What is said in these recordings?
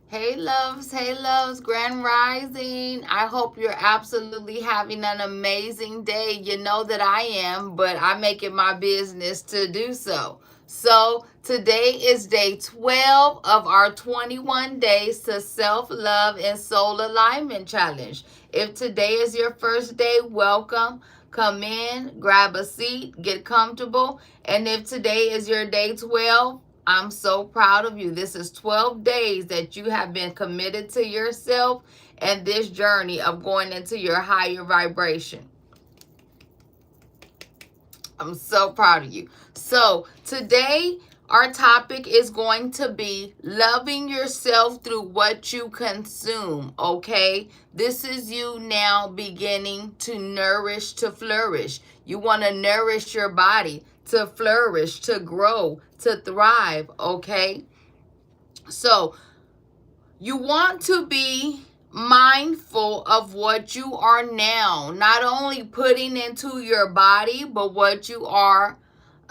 Hey loves, Grand Rising. I hope you're absolutely having an amazing day. You know that I am, but I make it my business to do so. So, today is day 12 of our 21 days to self love and soul alignment challenge. If today is your first day, welcome. Come in, grab a seat, get comfortable. And if today is your day 12, I'm so proud of you. This is 12 days that you have been committed to yourself and this journey of going into your higher vibration. I'm so proud of you. So today, our topic is going to be loving yourself through what you consume, okay? This is you now beginning to nourish to flourish. You want to nourish your body to flourish, to grow, to thrive, okay? So you want to be mindful of what you are now, not only putting into your body, but what you are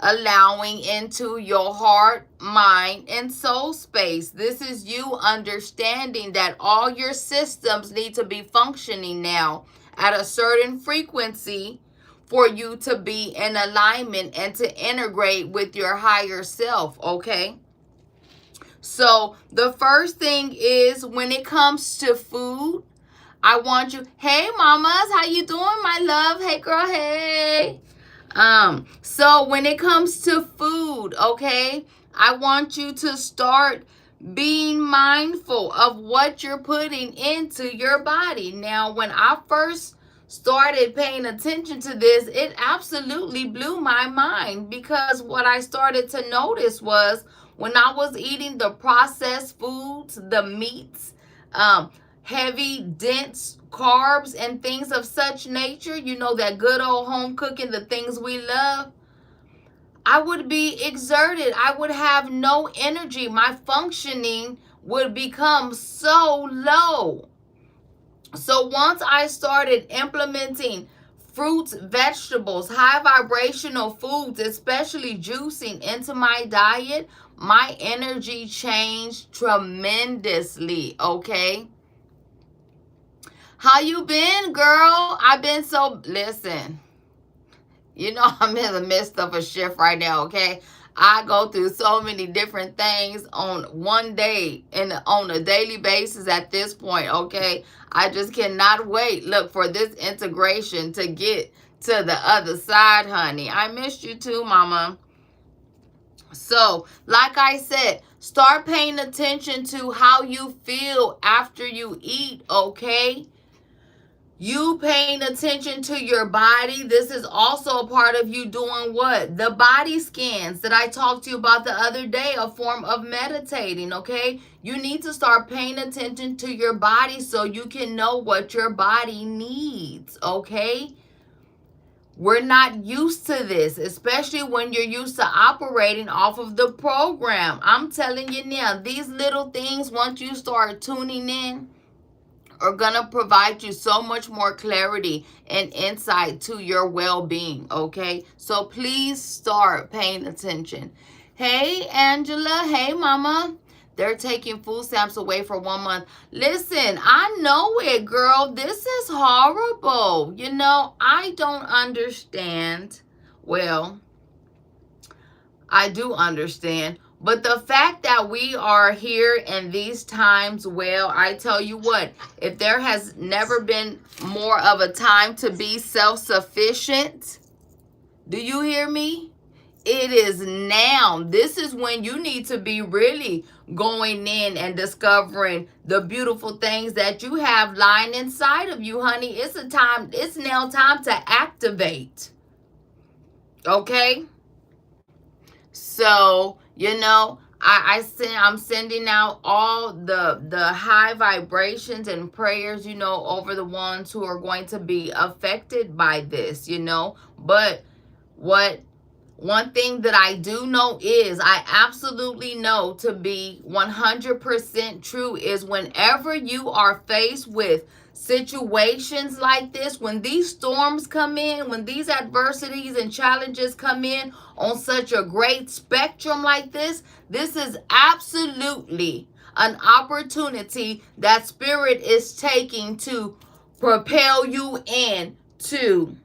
allowing into your heart, mind, and soul space. This is you understanding that all your systems need to be functioning now at a certain frequency for you to be in alignment and to integrate with your higher self, okay? So the first thing is when it comes to food, I want you, hey mamas, how you doing, my love? Hey girl, hey. So when it comes to food, okay, I want you to start being mindful of what you're putting into your body. Now, when I first started paying attention to this, it absolutely blew my mind because what I started to notice was when I was eating the processed foods, the meats, heavy, dense carbs and things of such nature, you know, that good old home cooking, the things we love, I would be exerted. I would have no energy. My functioning would become so low. So once I started implementing fruits, vegetables, high vibrational foods, especially juicing into my diet, my energy changed tremendously, okay? How you been, girl? I've been so, listen, you know I'm in the midst of a shift right now, okay? I go through so many different things on one day and on a daily basis at this point, okay? I just cannot wait, look, for this integration to get to the other side, honey. I missed you too, mama. So, like I said, start paying attention to how you feel after you eat, okay? You paying attention to your body. This is also a part of you doing what? The body scans that I talked to you about the other day, a form of meditating, okay? You need to start paying attention to your body so you can know what your body needs, okay? We're not used to this, especially when you're used to operating off of the program. I'm telling you now, these little things, once you start tuning in, are going to provide you so much more clarity and insight to your well-being, okay? So please start paying attention. Hey, Angela. Hey, mama. They're taking food stamps away for 1 month. Listen, I know it, girl. This is horrible. You know, I don't understand. Well, I do understand. But the fact that we are here in these times, well, I tell you what, if there has never been more of a time to be self-sufficient, do you hear me? It is now. This is when you need to be really going in and discovering the beautiful things that you have lying inside of you, honey. It's now time to activate. Okay? So, you know, I'm sending out all the high vibrations and prayers, you know, over the ones who are going to be affected by this, you know. But one thing that I do know is, I absolutely know to be 100% true, is whenever you are faced with situations like this, when these storms come in, when these adversities and challenges come in on such a great spectrum like this is absolutely an opportunity that Spirit is taking to propel you into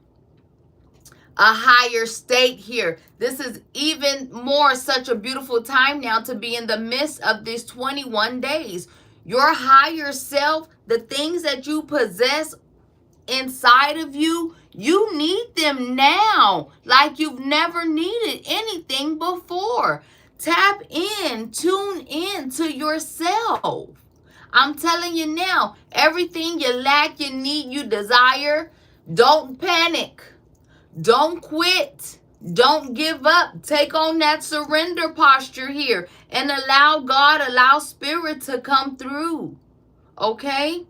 a higher state here. This is even more such a beautiful time now to be in the midst of these 21 days. Your higher self, the things that you possess inside of you, you need them now like you've never needed anything before. Tap in, tune in to yourself. I'm telling you now, everything you lack, you need, you desire, don't panic. Don't quit. Don't give up. Take on that surrender posture here and allow God, allow Spirit to come through. Okay?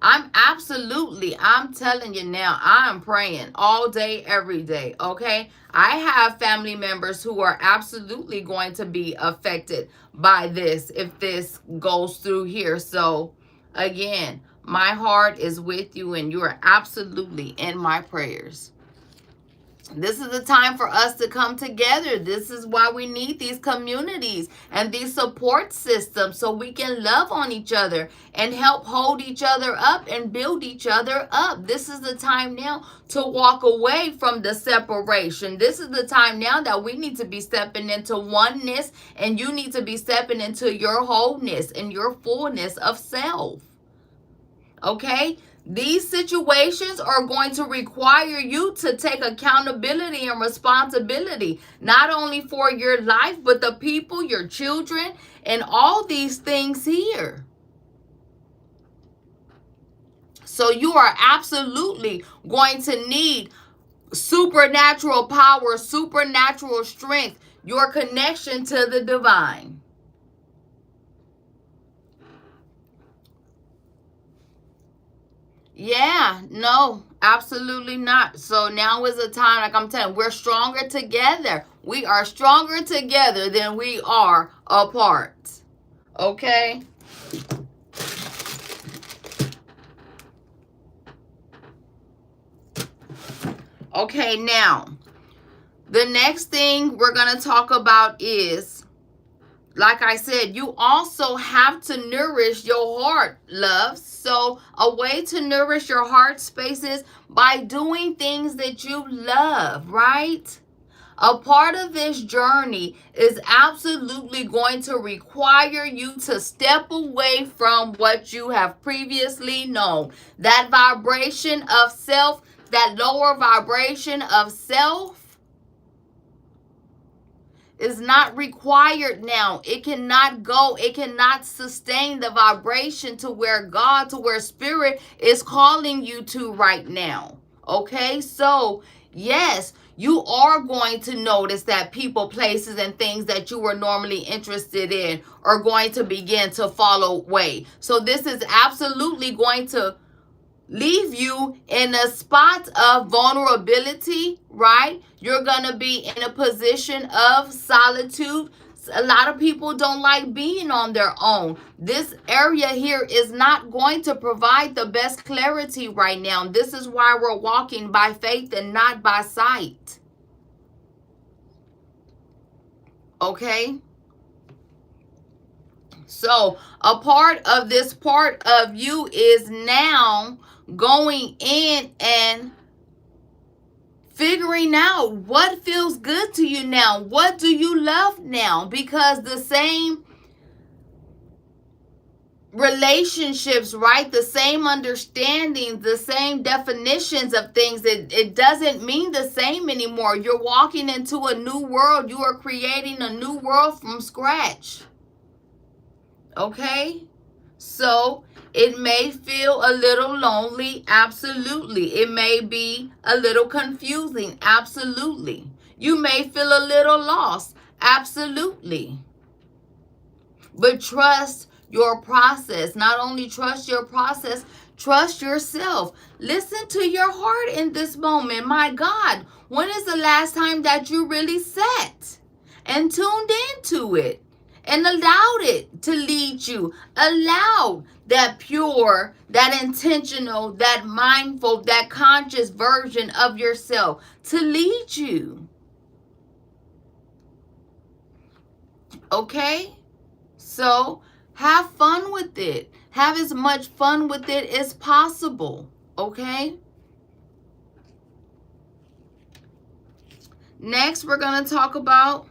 I'm telling you now, I'm praying all day, every day, okay? I have family members who are absolutely going to be affected by this if this goes through here. So, again, my heart is with you and you are absolutely in my prayers. This is the time for us to come together. This is why we need these communities and these support systems so we can love on each other and help hold each other up and build each other up. This is the time now to walk away from the separation. This is the time now that we need to be stepping into oneness, and you need to be stepping into your wholeness and your fullness of self. Okay? These situations are going to require you to take accountability and responsibility, not only for your life, but the people, your children, and all these things here. So you are absolutely going to need supernatural power, supernatural strength, your connection to the divine. Yeah, no, absolutely not. So now is the time, like I'm telling you, we're stronger together. We are stronger together than we are apart. Okay? Okay, now, the next thing we're going to talk about is, like I said, you also have to nourish your heart, loves. So a way to nourish your heart spaces by doing things that you love, right? A part of this journey is absolutely going to require you to step away from what you have previously known. That vibration of self, that lower vibration of self, is not required now. It cannot go. It cannot sustain the vibration to where God, to where Spirit is calling you to right now. Okay? So, yes, you are going to notice that people, places, and things that you were normally interested in are going to begin to fall away. So this is absolutely going to leave you in a spot of vulnerability, right? You're going to be in a position of solitude. A lot of people don't like being on their own. This area here is not going to provide the best clarity right now. This is why we're walking by faith and not by sight. Okay? So a part of this part of you is now going in and figuring out what feels good to you now. What do you love now? Because the same relationships, right? The same understandings, the same definitions of things, it doesn't mean the same anymore. You're walking into a new world. You are creating a new world from scratch. Okay? So it may feel a little lonely, absolutely. It may be a little confusing, absolutely. You may feel a little lost, absolutely. But trust your process. Not only trust your process, trust yourself. Listen to your heart in this moment. My God, when is the last time that you really sat and tuned into it? And allowed it to lead you. Allowed that pure, that intentional, that mindful, that conscious version of yourself to lead you. Okay? So have fun with it. Have as much fun with it as possible. Okay? Next, we're going to talk about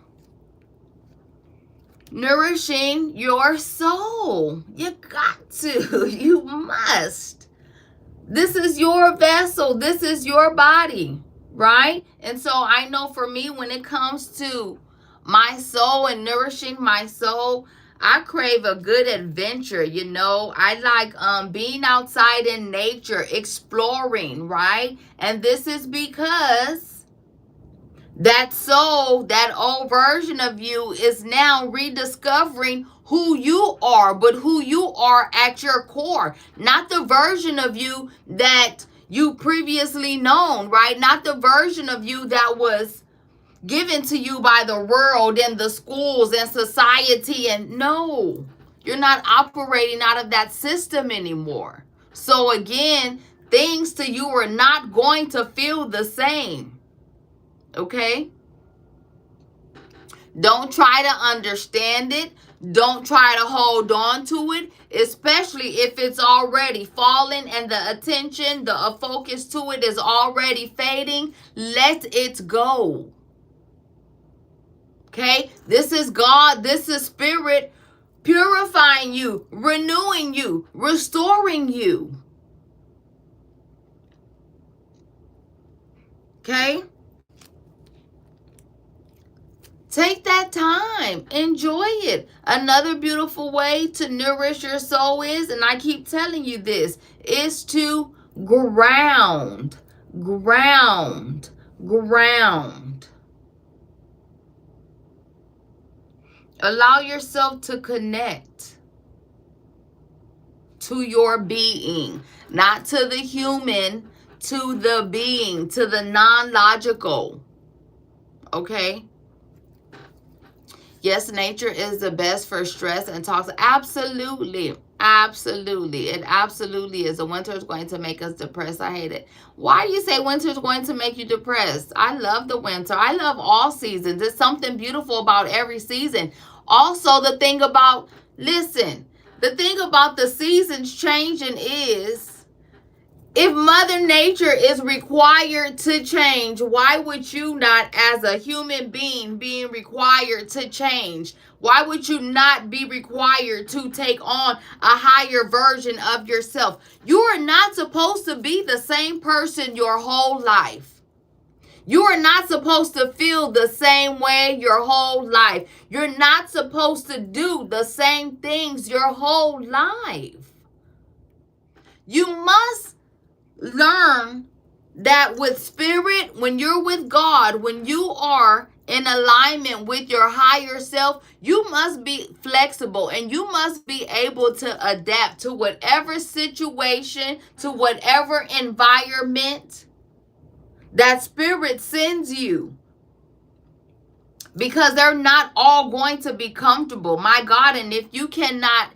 nourishing your soul. You got to. You must. This is your vessel. This is your body, right? And so I know for me, when it comes to my soul and nourishing my soul, I crave a good adventure. You know, I like being outside in nature, exploring, right? And this is because that soul, that old version of you, is now rediscovering who you are, but who you are at your core. Not the version of you that you previously known, right? Not the version of you that was given to you by the world and the schools and society. And no, you're not operating out of that system anymore. So again, things to you are not going to feel the same. Okay? Don't try to understand it. Don't try to hold on to it, especially if it's already fallen and the attention, the focus to it is already fading. Let it go. Okay? This is God. This is Spirit purifying you, renewing you, restoring you. Okay? Take that time. Enjoy it. Another beautiful way to nourish your soul is, and I keep telling you this, is to ground. Ground. Ground. Allow yourself to connect to your being, not to the human, to the being, to the non-logical. Okay? Yes, nature is the best for stress and talks. Absolutely. Absolutely. It absolutely is. The winter is going to make us depressed. I hate it. Why do you say winter is going to make you depressed? I love the winter. I love all seasons. There's something beautiful about every season. Also, the thing about the seasons changing is, if Mother Nature is required to change, why would you not, as a human being, being required to change? Why would you not be required to take on a higher version of yourself? You are not supposed to be the same person your whole life. You are not supposed to feel the same way your whole life. You're not supposed to do the same things your whole life. You must learn that with spirit, when you're with God, when you are in alignment with your higher self, you must be flexible and you must be able to adapt to whatever situation, to whatever environment that spirit sends you. Because they're not all going to be comfortable. My God, and if you cannot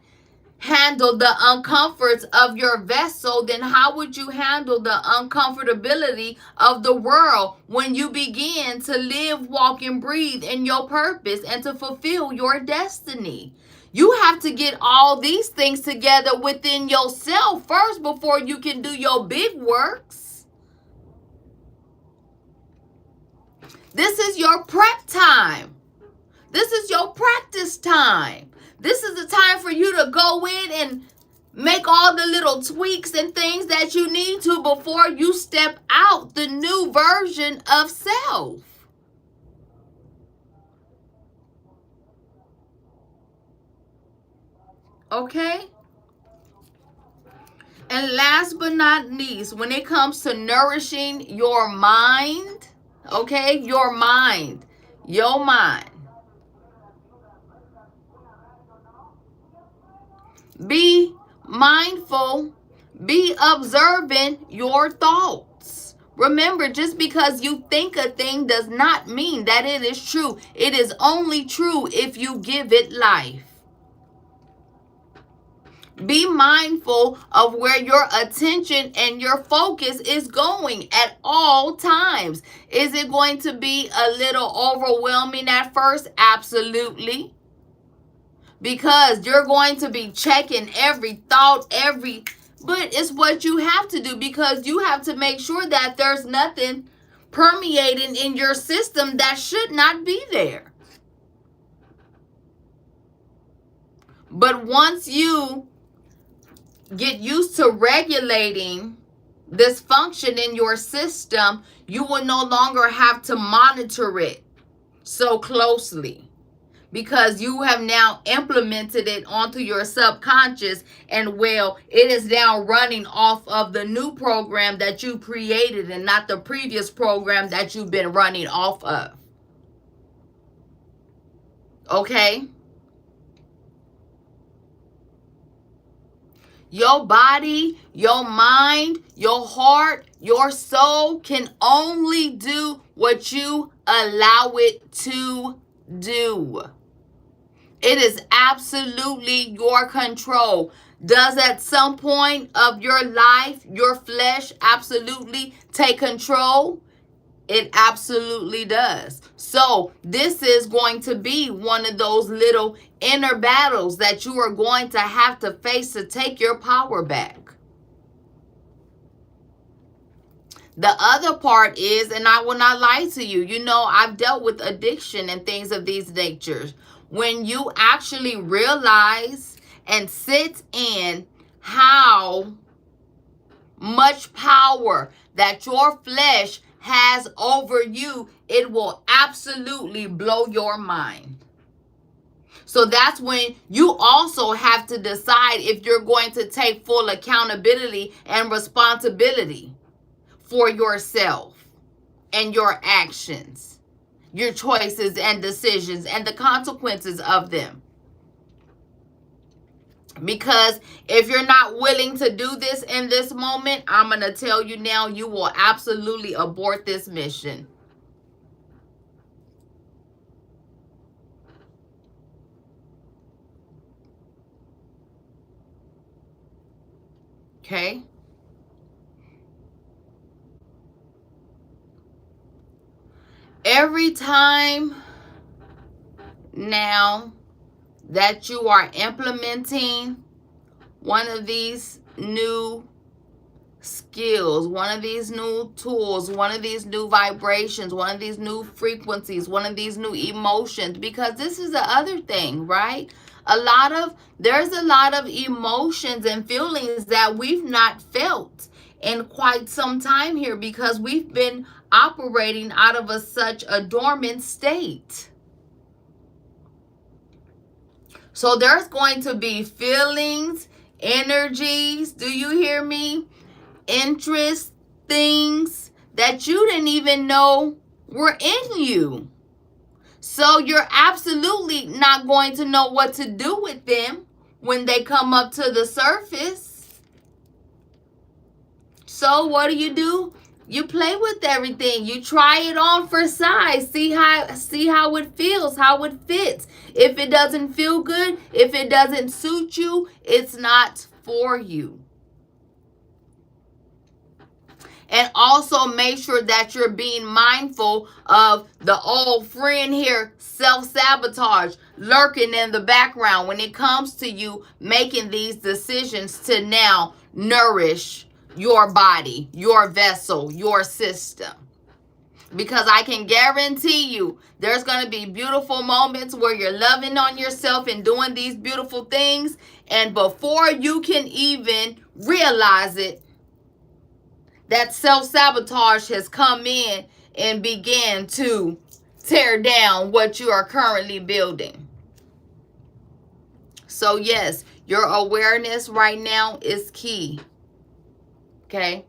handle the uncomforts of your vessel, then how would you handle the uncomfortability of the world when you begin to live, walk, and breathe in your purpose and to fulfill your destiny? You have to get all these things together within yourself first before you can do your big works. This is your prep time. This is your practice time. This is the time for you to go in and make all the little tweaks and things that you need to before you step out the new version of self. Okay? And last but not least, when it comes to nourishing your mind, okay, your mind. Be mindful, be observant your thoughts. Remember, just because you think a thing does not mean that it is true. It is only true if you give it life. Be mindful of where your attention and your focus is going at all times. Is it going to be a little overwhelming at first? Absolutely. because you're going to be checking every thought, but it's what you have to do, because you have to make sure that there's nothing permeating in your system that should not be there. But once you get used to regulating this function in your system, you will no longer have to monitor it so closely, because you have now implemented it onto your subconscious, and well, it is now running off of the new program that you created and not the previous program that you've been running off of. Okay? Your body, your mind, your heart, your soul can only do what you allow it to do. It is absolutely your control. Does at some point of your life, your flesh absolutely take control? It absolutely does. So this is going to be one of those little inner battles that you are going to have to face to take your power back. The other part is, and I will not lie to you, you know, I've dealt with addiction and things of these natures. When you actually realize and sit in how much power that your flesh has over you, it will absolutely blow your mind. So that's when you also have to decide if you're going to take full accountability and responsibility for yourself and your actions, your choices and decisions, and the consequences of them. Because if you're not willing to do this in this moment, I'm going to tell you now, you will absolutely abort this mission. Okay? Every time now that you are implementing one of these new skills, one of these new tools, one of these new vibrations, one of these new frequencies, one of these new emotions, because this is the other thing, right? There's a lot of emotions and feelings that we've not felt in quite some time here, because we've been operating out of such a dormant state. So there's going to be feelings, energies, do you hear me? Interest, things that you didn't even know were in you. So you're absolutely not going to know what to do with them when they come up to the surface. So what do? You play with everything. You try it on for size. See how it feels, how it fits. If it doesn't feel good, if it doesn't suit you, it's not for you. And also make sure that you're being mindful of the old friend here, self-sabotage, lurking in the background when it comes to you making these decisions to now nourish your body, your vessel, your system. Because I can guarantee you there's going to be beautiful moments where you're loving on yourself and doing these beautiful things. And before you can even realize it, that self-sabotage has come in and began to tear down what you are currently building. So yes, your awareness right now is key. Okay?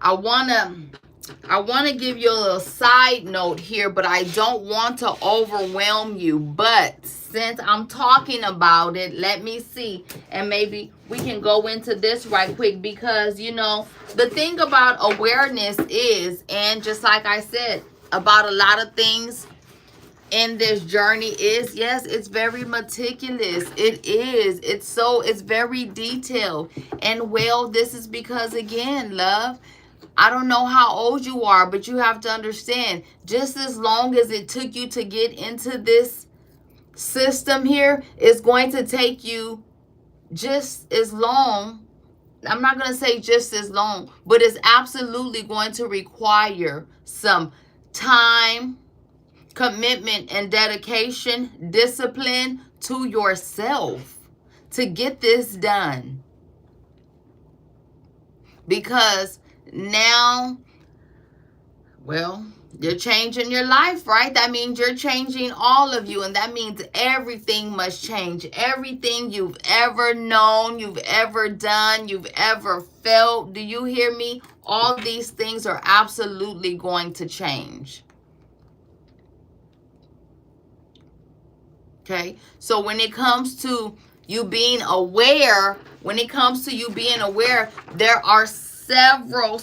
I wanna give you a little side note here, but I don't want to overwhelm you. But since I'm talking about it, let me see, and maybe we can go into this right quick, because you know the thing about awareness is, and just like I said about a lot of things in this journey, is yes, it's very meticulous. It is. It's very detailed. And well, this is because, again, love, I don't know how old you are, but you have to understand, just as long as it took you to get into this system here, it's going to take you just as long. I'm not going to say just as long, but it's absolutely going to require some time, commitment, and dedication, discipline to yourself to get this done. Because now, well, you're changing your life, right? That means you're changing all of you, and that means everything must change. Everything you've ever known, you've ever done, you've ever felt. Do you hear me? All these things are absolutely going to change. Okay? So when it comes to you being aware, there are several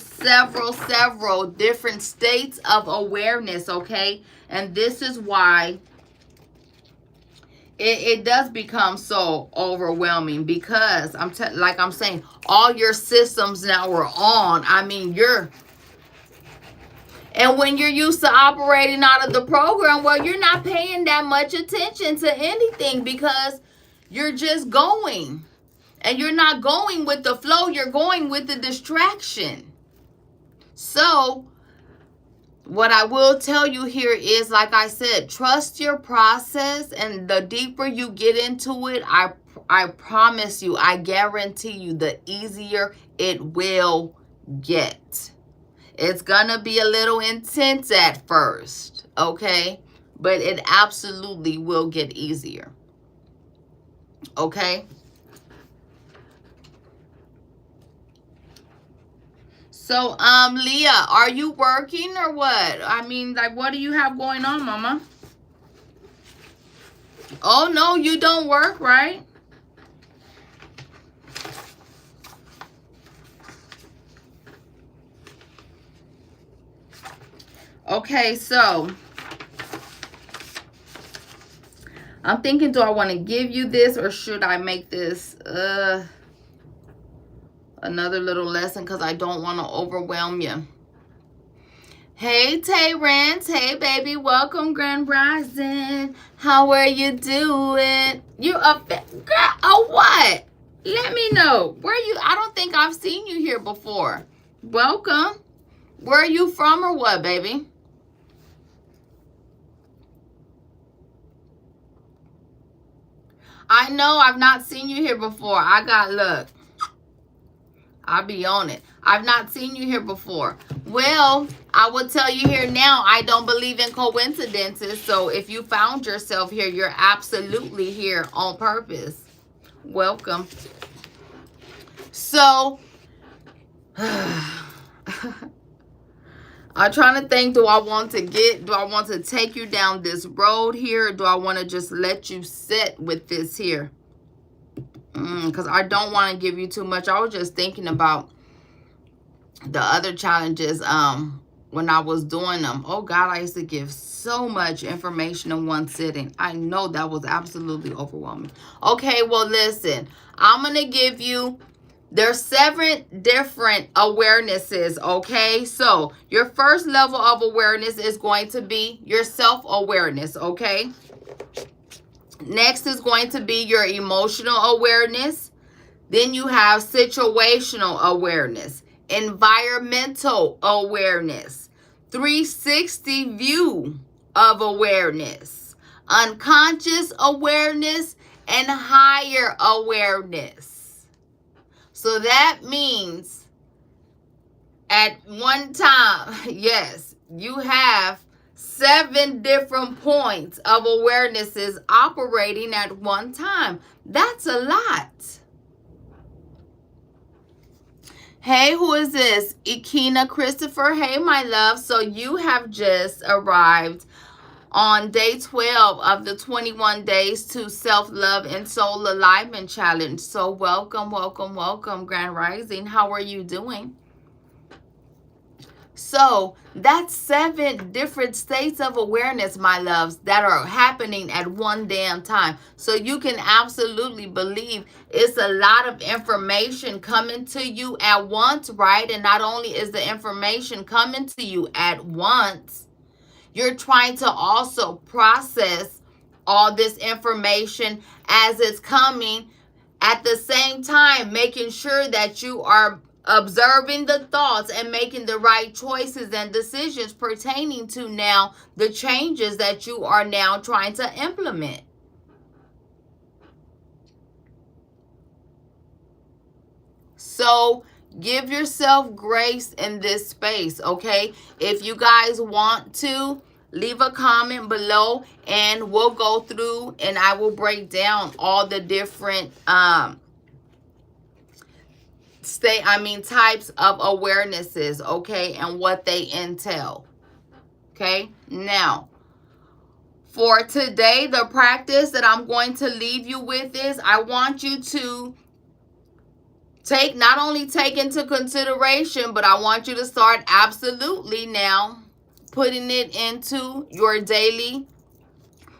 different states of awareness, okay? And this is why it does become so overwhelming, because like I'm saying, all your systems now are on. I mean, and when you're used to operating out of the program, well, you're not paying that much attention to anything because you're just going. And you're not going with the flow, you're going with the distraction. So, what I will tell you here is, like I said, trust your process, and the deeper you get into it, I promise you, I guarantee you, the easier it will get. It's gonna be a little intense at first, okay? But it absolutely will get easier. Okay? So, Leah, are you working or what? I mean, like, what do you have going on, Mama? Oh, no, you don't work, right? Okay, so I'm thinking, do I want to give you this, or should I make this another little lesson, because I don't want to overwhelm you. Hey, Terrence. Hey, baby. Welcome, Grand Rising. How are you doing? You a girl? Oh, what? Let me know. Where you? I don't think I've seen you here before. Welcome. Where are you from or what, baby? I know I've not seen you here before. Look. I'll be on it. I've not seen you here before. Well, I will tell you here now, I don't believe in coincidences. So if you found yourself here, you're absolutely here on purpose. Welcome. So, I'm trying to think, do I want to take you down this road here? Or do I want to just let you sit with this here? Because I don't want to give you too much. I was just thinking about the other challenges when I was doing them. Oh God, I used to give so much information in one sitting. I know that was absolutely overwhelming. Okay, well listen, I'm going to give you, there's 7 different awarenesses, okay? So your first level of awareness is going to be your self-awareness, okay? Next is going to be your emotional awareness. Then you have situational awareness, environmental awareness, 360 view of awareness, unconscious awareness, and higher awareness. So that means at one time, yes, you have 7 different points of awarenesses operating at one time. That's a lot. Hey, who is this? Ikina Christopher. Hey, my love. So you have just arrived on day 12 of the 21 days to self-love and soul alignment challenge. So welcome, welcome, welcome, Grand Rising. How are you doing? So that's 7 different states of awareness, my loves, that are happening at one damn time. So you can absolutely believe it's a lot of information coming to you at once, right? And not only is the information coming to you at once, you're trying to also process all this information as it's coming, at the same time making sure that you are observing the thoughts and making the right choices and decisions pertaining to now the changes that you are now trying to implement. So give yourself grace in this space, okay? If you guys want to, leave a comment below and we'll go through and I will break down all the different types of awarenesses, okay, and what they entail. Okay, now for today, the practice that I'm going to leave you with is I want you to not only take into consideration, but I want you to start absolutely now putting it into your daily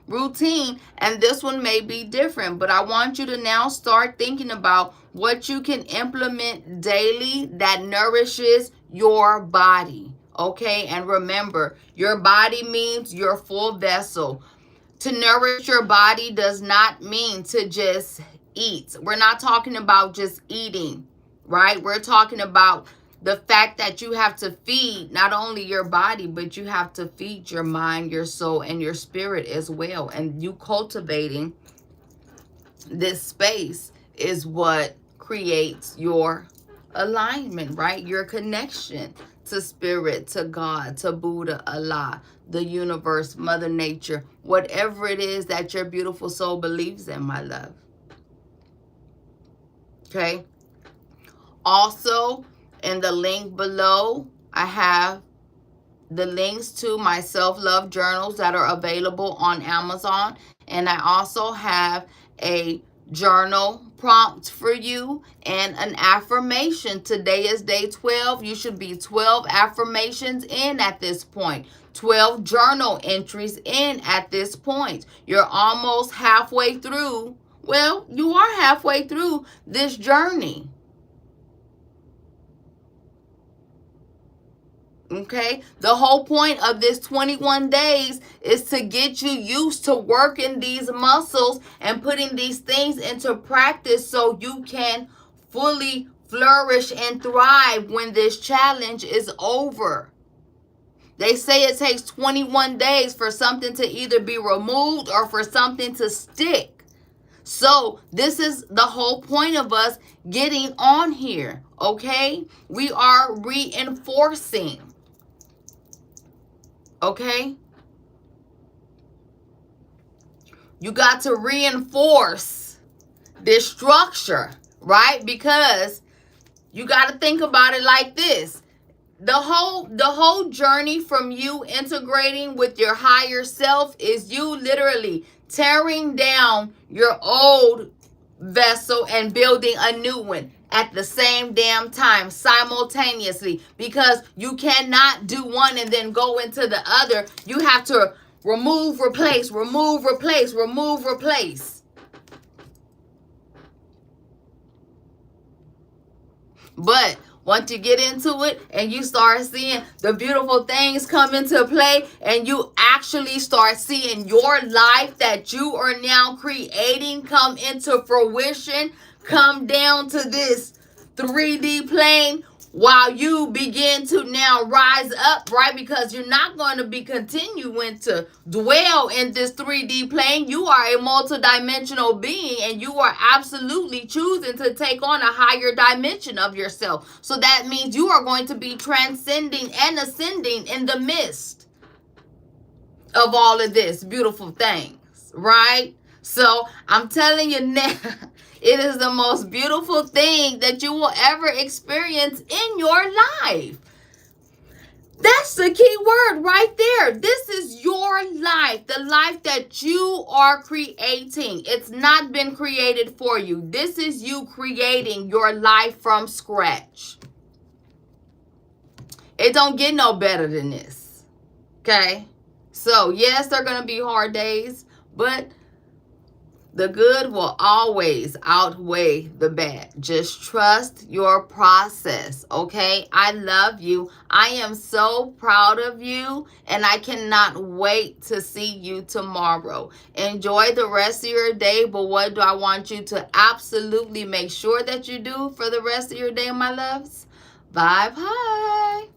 routine. And this one may be different, but I want you to now start thinking about what you can implement daily that nourishes your body. Okay, and remember, your body means your full vessel. To nourish your body does not mean to just eat. We're not talking about just eating, right? We're talking about the fact that you have to feed not only your body, but you have to feed your mind, your soul, and your spirit as well. And you cultivating this space is what creates your alignment, right? Your connection to spirit, to God, to Buddha, Allah, the universe, Mother Nature, whatever it is that your beautiful soul believes in, my love. Okay? Also, in the link below, I have the links to my self-love journals that are available on Amazon. And I also have a journal prompt for you and an affirmation. Today is day 12. You should be 12 affirmations in at this point. 12 journal entries in at this point. You're almost halfway through. Well, you are halfway through this journey. Okay, the whole point of this 21 days is to get you used to working these muscles and putting these things into practice so you can fully flourish and thrive when this challenge is over. They say it takes 21 days for something to either be removed or for something to stick. So this is the whole point of us getting on here, okay? We are reinforcing. Okay? You got to reinforce this structure, right? Because you got to think about it like this. The whole journey from you integrating with your higher self is you literally tearing down your old vessel and building a new one at the same damn time, simultaneously, because you cannot do one and then go into the other. You have to remove, replace, remove, replace, remove, replace. But once you get into it and you start seeing the beautiful things come into play and you actually start seeing your life that you are now creating come into fruition, come down to this 3D plane, while you begin to now rise up, right? Because you're not going to be continuing to dwell in this 3D plane. You are a multidimensional being and you are absolutely choosing to take on a higher dimension of yourself. So that means you are going to be transcending and ascending in the midst of all of this beautiful things, right? So I'm telling you now, it is the most beautiful thing that you will ever experience in your life. That's the key word right there. This is your life, the life that you are creating. It's not been created for you. This is you creating your life from scratch. It don't get no better than this. Okay? So, yes, there are going to be hard days, but the good will always outweigh the bad. Just trust your process, okay? I love you. I am so proud of you, and I cannot wait to see you tomorrow. Enjoy the rest of your day, but what do I want you to absolutely make sure that you do for the rest of your day, my loves? Bye-bye.